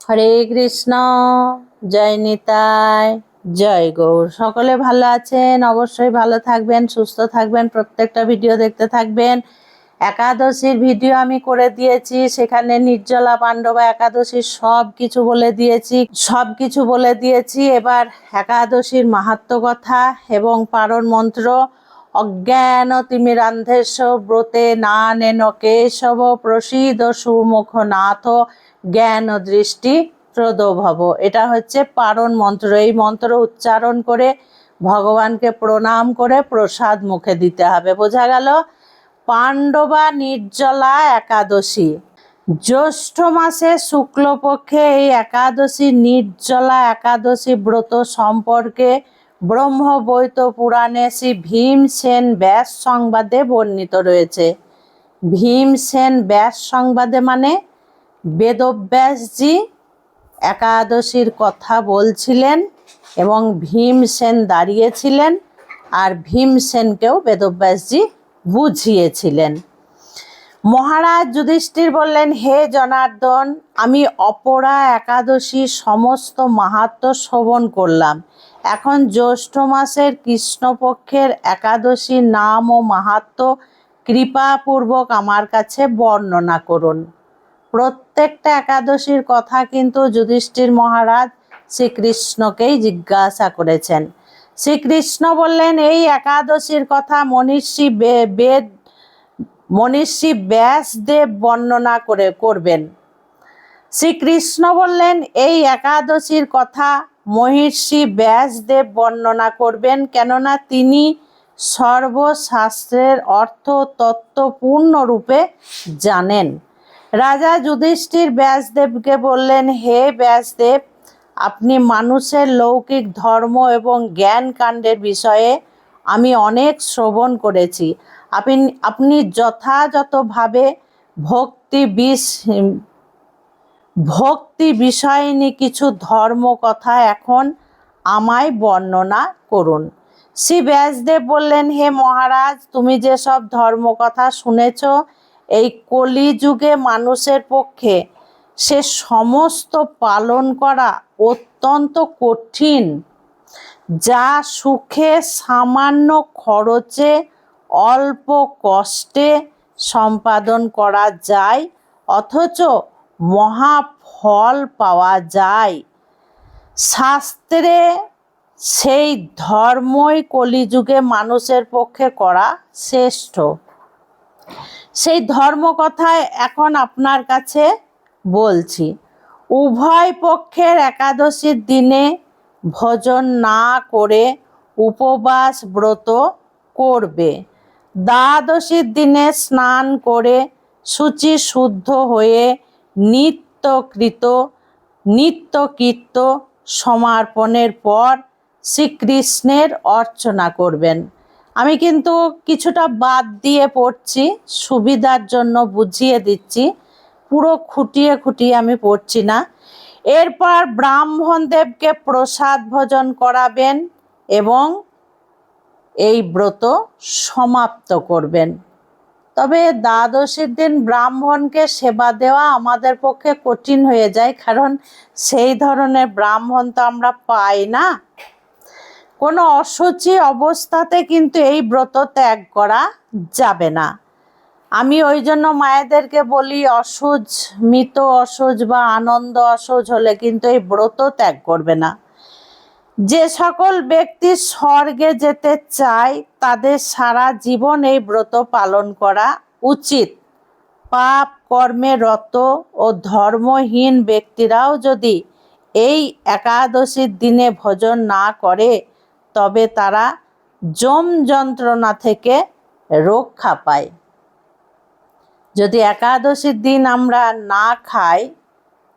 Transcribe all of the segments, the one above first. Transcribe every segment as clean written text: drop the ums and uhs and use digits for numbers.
হরে কৃষ্ণ। জয় নিতাই, জয় গৌর। সকলে ভালো আছেন? অবশ্যই ভালো থাকবেন, সুস্থ থাকবেন, প্রত্যেকটা ভিডিও দেখতে থাকবেন। একাদশীর ভিডিও আমি করে দিয়েছি, সেখানে নির্জলা পাণ্ডবা একাদশীর সব কিছু বলে দিয়েছি। এবার একাদশীর মাহাত্ম্য কথা এবং পারণ মন্ত্র। অজ্ঞান তিমিরান্ধেশ ব্রতে না নেন কেশব প্রসীদ সুমুখ নাথ জ্ঞান দৃষ্টি প্রদভব। এটা হচ্ছে পারণ মন্ত্র। এই মন্ত্র উচ্চারণ করে ভগবানকে প্রণাম করে প্রসাদ মুখে দিতে হবে। বোঝা গেল? পাণ্ডবা নির্জলা একাদশী, জ্যৈষ্ঠ মাসে শুক্লপক্ষে এই একাদশী নির্জলা একাদশী ব্রত সম্পর্কে ব্রহ্মবৈত পুরাণে শ্রী ভীমসেন ব্যাস সংবাদে বর্ণিত রয়েছে। ভীমসেন ব্যাস সংবাদে মানে বেদব্যাসজি একাদশীর কথা বলছিলেন এবং ভীমসেন দাঁড়িয়েছিলেন, আর ভীমসেনকেও বেদব্যাসজি বুঝিয়েছিলেন। মহারাজ যুধিষ্ঠির বললেন, হে জনার্দন, আমি অপরা একাদশীর সমস্ত মাহাত্ম্য শ্রবণ করলাম। এখন জ্যৈষ্ঠ মাসের কৃষ্ণপক্ষের একাদশীর নাম ও মাহাত্ম্য কৃপাপূর্বক আমার কাছে বর্ণনা করুন। প্রত্যেকটা একাদশীর কথা কিন্তু যুধিষ্ঠির মহারাজ শ্রীকৃষ্ণকেই জিজ্ঞাসা করেছেন। শ্রীকৃষ্ণ বললেন, এই একাদশীর কথা মনীষী ব্যাসদেব বর্ণনা করবেন। শ্রীকৃষ্ণ বললেন, এই একাদশীর কথা মহর্ষি ব্যাসদেব বর্ণনা করবেন, কেননা তিনি সর্বশাস্ত্রের অর্থ তত্ত্ব পূর্ণরূপে জানেন। রাজা যুধিষ্ঠির ব্যাসদেবকে বললেন, হে ব্যাসদেব, আপনি মানুষের লৌকিক ধর্ম এবং জ্ঞান কাণ্ডের বিষয়ে আমি অনেক শ্রবণ করেছি। আপনি যথাযথভাবে ভক্তি বিষয়নী কিছু ধর্ম কথা এখন আমায় বর্ণনা করুন। শ্রী ব্যাসদেব বললেন, হে মহারাজ, তুমি যেসব ধর্ম কথা শুনেছ, এই কলিযুগে মানুষের পক্ষে সে সমস্ত পালন করা অত্যন্ত কঠিন। যা সুখে সামান্য খরচে অল্প কষ্টে সম্পাদন করা যায়, অথচ মহাফল পাওয়া যায়, শাস্ত্রে সেই ধর্মই কলিযুগে মানুষের পক্ষে করা শ্রেষ্ঠ। সেই ধর্ম কথায় এখন আপনার কাছে বলছি। উভয় পক্ষের একাদশীর দিনে ভোজন না করে উপবাস ব্রত করবে। দ্বাদশীর দিনে স্নান করে শুচি শুদ্ধ হয়ে নিত্যকৃত্য সমর্পণের পর শ্রীকৃষ্ণের অর্চনা করবেন। আমি কিন্তু কিছুটা বাদ দিয়ে পড়ছি, সুবিধার জন্য বুঝিয়ে দিচ্ছি, পুরো খুঁটিয়ে আমি পড়ছি না। এরপর ব্রাহ্মণদেবকে প্রসাদ ভোজন করাবেন এবং এই ব্রত সমাপ্ত করবেন। তবে দ্বাদশীর দিন ব্রাহ্মণকে সেবা দেওয়া আমাদের পক্ষে কঠিন হয়ে যায়, কারণ সেই ধরনের ব্রাহ্মণ তো আমরা পাই না। কোনো অশুচি অবস্থাতে কিন্তু এই ব্রত ত্যাগ করা যাবে না। আমি ওই জন্য মায়েদেরকে বলি, মৃত অসুচ বা আনন্দ অসুচ হলে কিন্তু এই ব্রত ত্যাগ করবে না। যে সকল ব্যক্তি স্বর্গে যেতে চায় তাদের সারা জীবন এই ব্রত পালন করা উচিত। পাপ কর্মে রত ও ধর্মহীন ব্যক্তিরাও যদি এই একাদশীর দিনে ভোজন না করে, তবে তারা যম যন্ত্রণা থেকে রক্ষা পায়। যদি একাদশীর দিন আমরা না খাই,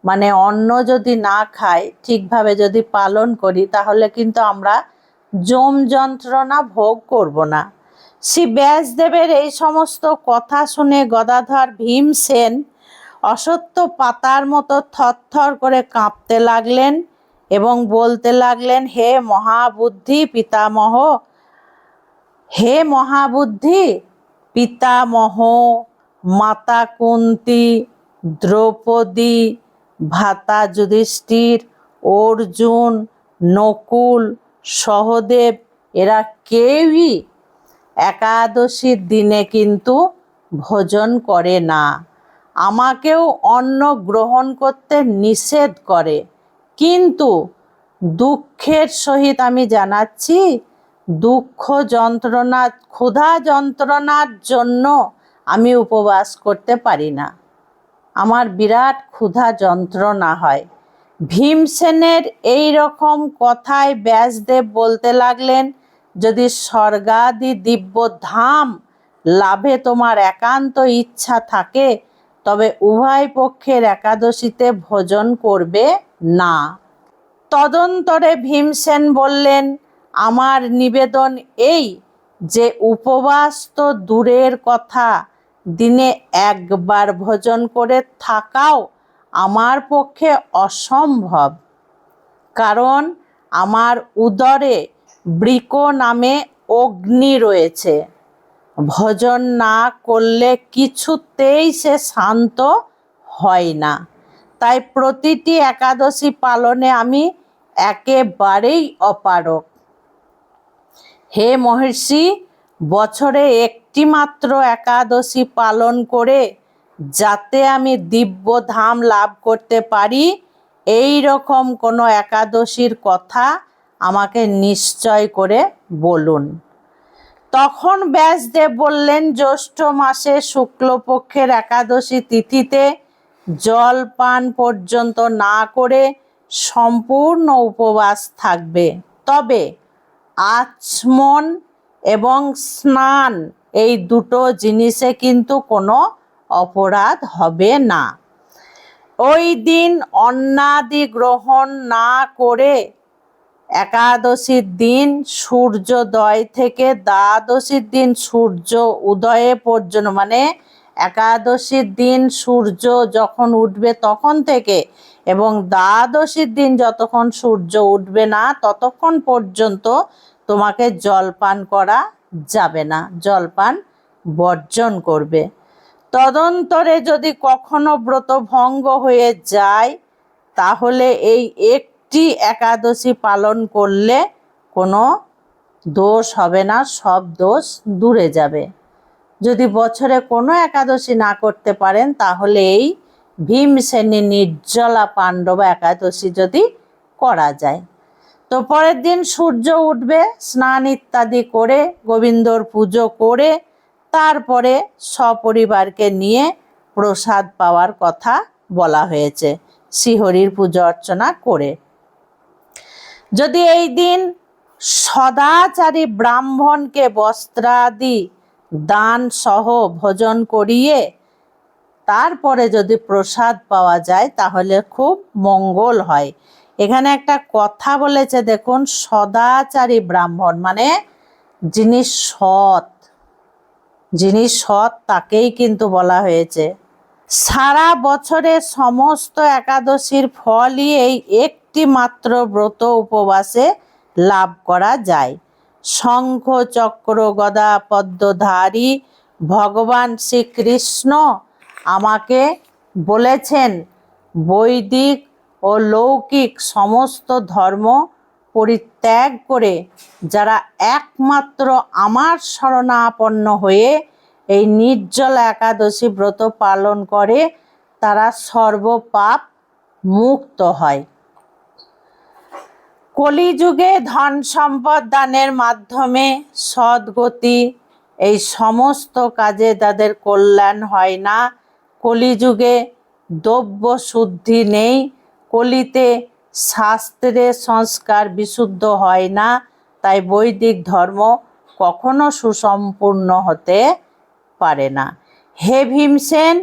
মানে অন্ন যদি না খাই, ঠিকভাবে যদি পালন করি, তাহলে কিন্তু আমরা যম যন্ত্রণা ভোগ করব না। শ্রী ব্যাসদেবের এই সমস্ত কথা শুনে গদাধর ভীমসেন অশ্বত্থ পাতার মতো থরথর করে কাঁপতে লাগলেন এবং বলতে লাগলেন, হে মহাবুদ্ধি পিতামহ, মাতা কুন্তী, দ্রৌপদী, ভ্রাতা যুধিষ্ঠির, অর্জুন, নকুল, সহদেব এরা কেউই একাদশীর দিনে কিন্তু ভোজন করে না। আমাকেও অন্ন গ্রহণ করতে নিষেধ করে, কিন্তু দুঃখের সহিত আমি জানাচ্ছি, দুঃখ যন্ত্রণা, ক্ষুধা যন্ত্রণার জন্য আমি উপবাস করতে পারি না। আমার বিরাট ক্ষুধা যন্ত্রণা হয়। ভীমসেনের এই রকম কথায় ব্যাসদেব বলতে লাগলেন, যদি স্বর্গাদি দিব্য ধাম লাভে তোমার একান্ত ইচ্ছা থাকে, তবে উভয় পক্ষের একাদশীতে ভোজন করবে না। তদন্তরে ভীমসেন বললেন, আমার নিবেদন এই যে উপবাস তো দূরের কথা, দিনে একবার ভোজন করে থাকাও আমার পক্ষে অসম্ভব। কারণ আমার উদরে বৃক নামে অগ্নি রয়েছে। ভোজন না করলে কিছুতেই সে শান্ত হয় না। তাই প্রতিটি একাদশী পালনে আমি একেবারেই অপারগ। হে মহর্ষি, বছরে একটি মাত্র একাদশী পালন করে যাতে আমি দিব্য ধাম লাভ করতে পারি, এই রকম কোনো একাদশীর কথা আমাকে নিশ্চয় করে বলুন। তখন ব্যাসদেব বললেন, জ্যৈষ্ঠ মাসে শুক্লপক্ষের একাদশী তিথিতে জল পান পর্যন্ত না করে সম্পূর্ণ উপবাস থাকবে। তবে আচমন এবং স্নান এই দুটো জিনিসে কিন্তু কোনো অপরাধ হবে না। ওই দিন অন্নাদি গ্রহণ না করে একাদশীর দিন সূর্যোদয় থেকে দ্বাদশীর দিন সূর্য উদয়ে পর্যন্ত, মানে একাদশীর দিন সূর্য যখন উঠবে তখন থেকে এবং দ্বাদশীর দিন যতক্ষণ সূর্য উঠবে না ততক্ষণ পর্যন্ত তোমাকে জলপান করা যাবে না, জলপান বর্জন করবে। তদন্তরে যদি কখনো ব্রত ভঙ্গ হয়ে যায়, তাহলে এই একটি একাদশী পালন করলে কোনো দোষ হবে না, সব দোষ দূরে যাবে। যদি বছরে কোনো একাদশী না করতে পারেন, তাহলে এই ভীমসেনী নির্জলা পাণ্ডব একাদশী যদি করা যায়। তো পরের দিন সূর্য উঠবে, স্নান ইত্যাদি করে গোবিন্দর পুজো করে তারপরে সপরিবারকে নিয়ে প্রসাদ পাওয়ার কথা বলা হয়েছে, শ্রীহরির পুজো অর্চনা করে। যদি এই দিন সদাচারী ব্রাহ্মণকে বস্ত্রাদি দান সহ ভোজন করিয়ে তারপরে যদি প্রসাদ পাওয়া যায়, তাহলে খুব মঙ্গল হয়। এখানে একটা কথা বলেছে দেখুন, সদাচারী ব্রাহ্মণ মানে যিনি সৎ তাকেই কিন্তু বলা হয়েছে। সারা বছরে সমস্ত একাদশীর ফলই এই একটি মাত্র ব্রত উপবাসে লাভ করা যায়। শঙ্খ চক্র গদা পদ্মধারী ভগবান শ্রীকৃষ্ণ আমাকে বলেছেন, বৈদিক ও লৌকিক সমস্ত ধর্ম পরিত্যাগ করে যারা একমাত্র আমার শরণাপন্ন হয়ে এই নির্জলা একাদশী ব্রত পালন করে, তারা সর্বপাপ মুক্ত হয়। কলিযুগে ধন সম্পদ দানের মাধ্যমে সদ্গতি এই সমস্ত কাজে তাদের কল্যাণ হয় না। কলিযুগে দ্রব্য শুদ্ধি নেই, কলিতে শাস্ত্রের সংস্কার বিশুদ্ধ হয় না, তাই বৈদিক ধর্ম কখনো সুসম্পূর্ণ হতে পারে না। হে ভীমসেন,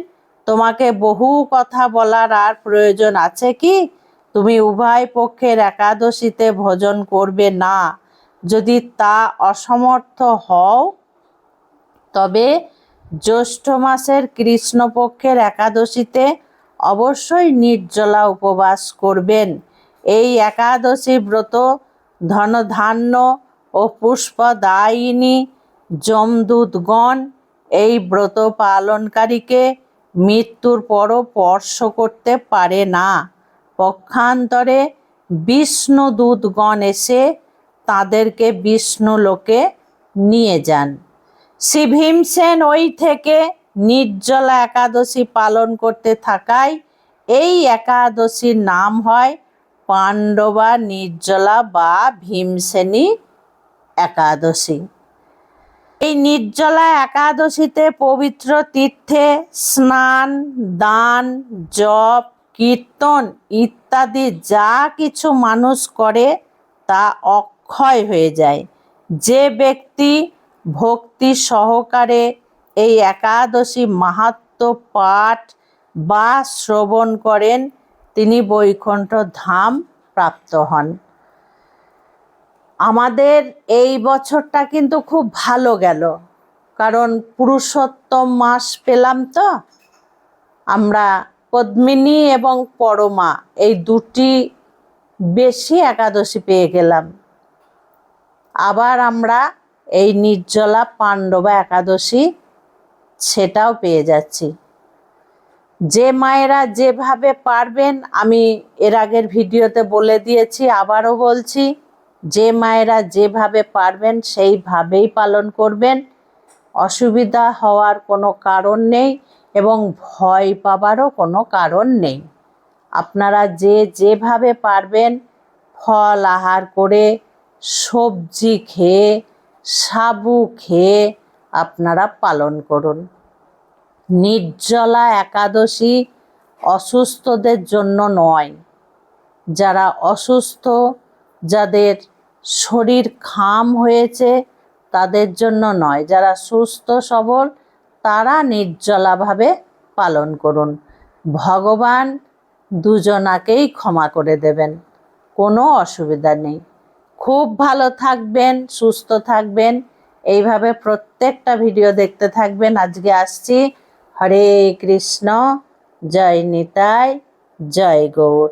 তোমাকে বহু কথা বলার আর প্রয়োজন আছে কি? তুমি উভয় পক্ষের একাদশীতে ভোজন করবে না। যদি তা অসমর্থ হও, তবে জ্যৈষ্ঠ মাসের কৃষ্ণপক্ষের একাদশীতে অবশ্যই নির্জলা উপবাস করবেন। এই একাদশী ব্রত ধনধান্য ও পুষ্পদায়িনী যমদূতগণ এই ব্রত পালনকারীকে মৃত্যুর পরও স্পর্শ করতে পারে না। পক্ষান্তরে বিষ্ণুদূতগণ এসে তাদেরকে বিষ্ণুলোকে নিয়ে যান। শ্রী ভীমসেন ওই থেকে নির্জলা একাদশী পালন করতে থাকায় এই একাদশীর নাম হয় পাণ্ডবা নির্জলা বা ভীমসেনী একাদশী। এই নির্জলা একাদশীতে পবিত্র তীর্থে স্নান, দান, জপ, কীর্তন ইত্যাদি যা কিছু মানুষ করে তা অক্ষয় হয়ে যায়। যে ব্যক্তি ভক্তি সহকারে এই একাদশী মাহাত্ম্য পাঠ বা শ্রবণ করেন তিনি বৈকুণ্ঠ ধাম প্রাপ্ত হন। আমাদের এই বছরটা কিন্তু খুব ভালো গেল, কারণ পুরুষোত্তম মাস পেলাম। তো আমরা পদ্মিনী এবং পরমা এই দুটি বেশি একাদশী পেয়ে গেলাম। আবার আমরা এই নির্জলা পাণ্ডবা একাদশী সেটাও পেয়ে যাচ্ছি। যে মায়েরা যেভাবে পারবেন, আমি এর আগের ভিডিওতে বলে দিয়েছি, আবারও বলছি, যে মায়েরা যেভাবে পারবেন সেইভাবেই পালন করবেন। অসুবিধা হওয়ার কোনো কারণ নেই এবং ভয় পাবারও কোনো কারণ নেই। আপনারা যেভাবে পারবেন ফল আহার করে, সবজি খেয়ে, সাবু খেয়ে আপনারা পালন করুন। নির্জলা একাদশী অসুস্থদের জন্য নয়। যারা অসুস্থ, যাদের শরীর খাম হয়েছে তাদের জন্য নয়। যারা সুস্থ সবল তারা নির্জলাভাবে পালন করুন। ভগবান দুজনাকেই ক্ষমা করে দেবেন, কোনো অসুবিধা নেই। খুব ভালো থাকবেন, সুস্থ থাকবেন, এইভাবে প্রত্যেকটা ভিডিও দেখতে থাকবেন। আজকে আসছি। হরে কৃষ্ণ, জয় নিতাই, জয় গৌর।